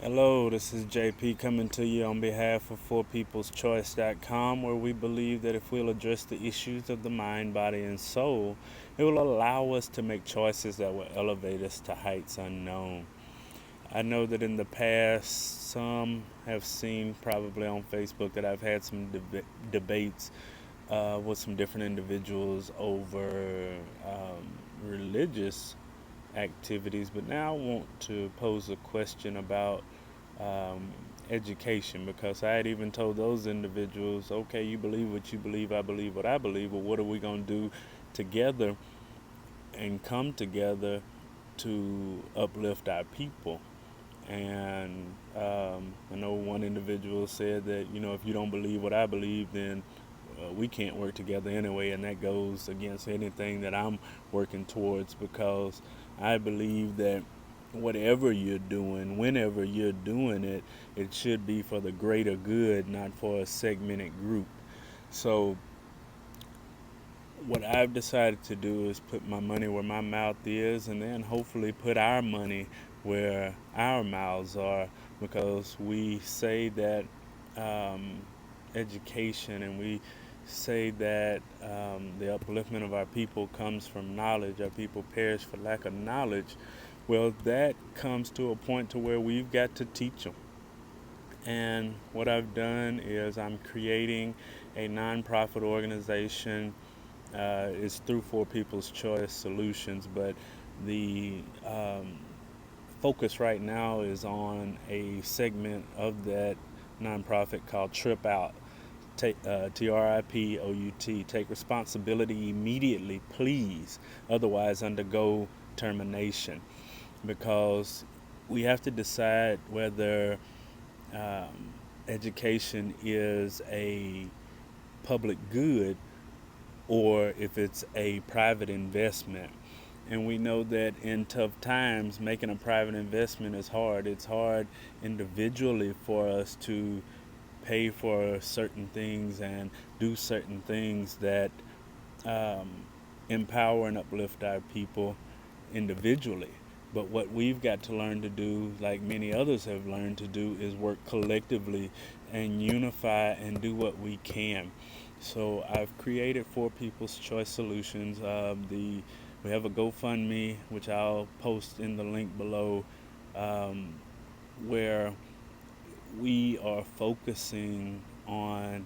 Hello, this is JP coming to you on behalf of ForPeoplesChoice.com, where we believe that if we'll address the issues of the mind, body, and soul, it will allow us to make choices that will elevate us to heights unknown. I know that in the past, some have seen probably on Facebook that I've had some debates with some different individuals over religious activities, but now I want to pose a question about um, education, because I had even told those individuals, okay, you believe what you believe, I believe what I believe, but what are we going to do together and come together to uplift our people? And I know one individual said that, if you don't believe what I believe, then we can't work together anyway, and that goes against anything that I'm working towards, because I believe that whatever you're doing, whenever you're doing it, it should be for the greater good, not for a segmented group. So what I've decided to do is put my money where my mouth is, and then hopefully put our money where our mouths are, because we say that um, education, and we say that the upliftment of our people comes from knowledge. Our people perish for lack of knowledge. Well, that comes to a point to where we've got to teach them. And what I've done is I'm creating a nonprofit organization. It's through For People's Choice Solutions, but the focus right now is on a segment of that nonprofit called Trip Out. TRIPOUT. Take responsibility immediately, please. Otherwise, undergo termination. Because we have to decide whether education is a public good or if it's a private investment. And we know that in tough times, making a private investment is hard. It's hard individually for us to pay for certain things and do certain things that um, empower and uplift our people individually. But what we've got to learn to do, like many others have learned to do, is work collectively and unify and do what we can. So I've created For People's Choice Solutions. We have a GoFundMe, which I'll post in the link below, um, where we are focusing on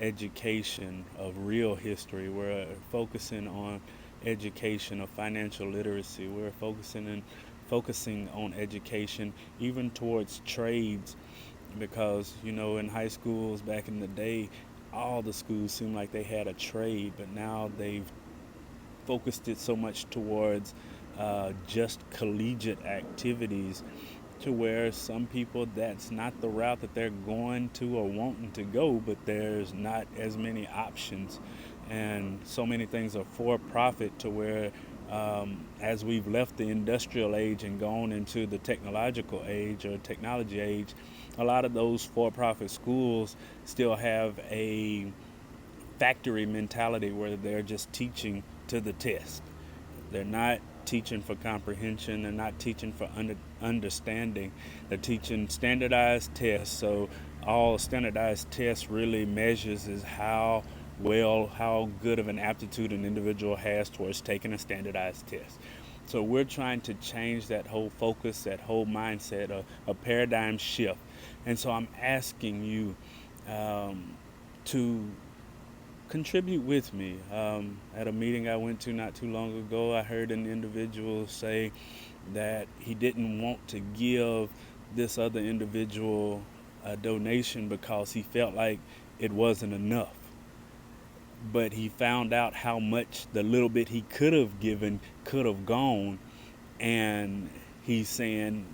education of real history. We're focusing on education of financial literacy. We're focusing on education even towards trades, because in high schools back in the day, all the schools seemed like they had a trade, but now they've focused it so much towards just collegiate activities, to where some people, that's not the route that they're going to or wanting to go, but there's not as many options, and so many things are for profit, to where as we've left the industrial age and gone into the technological age or technology age, a lot of those for-profit schools still have a factory mentality where they're just teaching to the test. They're not teaching for comprehension. They're not teaching for understanding. They're teaching standardized tests. So all standardized tests really measures is how good of an aptitude an individual has towards taking a standardized test. So we're trying to change that whole focus, that whole mindset, a paradigm shift. And so I'm asking you to contribute with me. At a meeting I went to not too long ago, I heard an individual say that he didn't want to give this other individual a donation because he felt like it wasn't enough. But he found out how much the little bit he could have given could have gone, and he's saying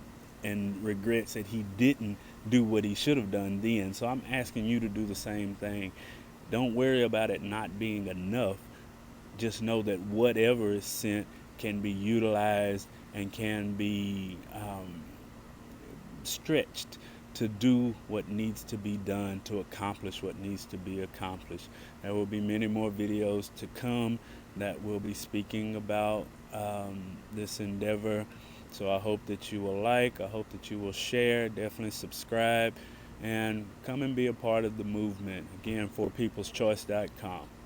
and regrets that he didn't do what he should have done then. So I'm asking you to do the same thing. Don't worry about it not being enough. Just know that whatever is sent can be utilized and can be stretched to do what needs to be done to accomplish what needs to be accomplished. There will be many more videos to come that will be speaking about this endeavor. So I hope that you will like, I hope that you will share, definitely subscribe, and come and be a part of the movement. Again, forpeopleschoice.com.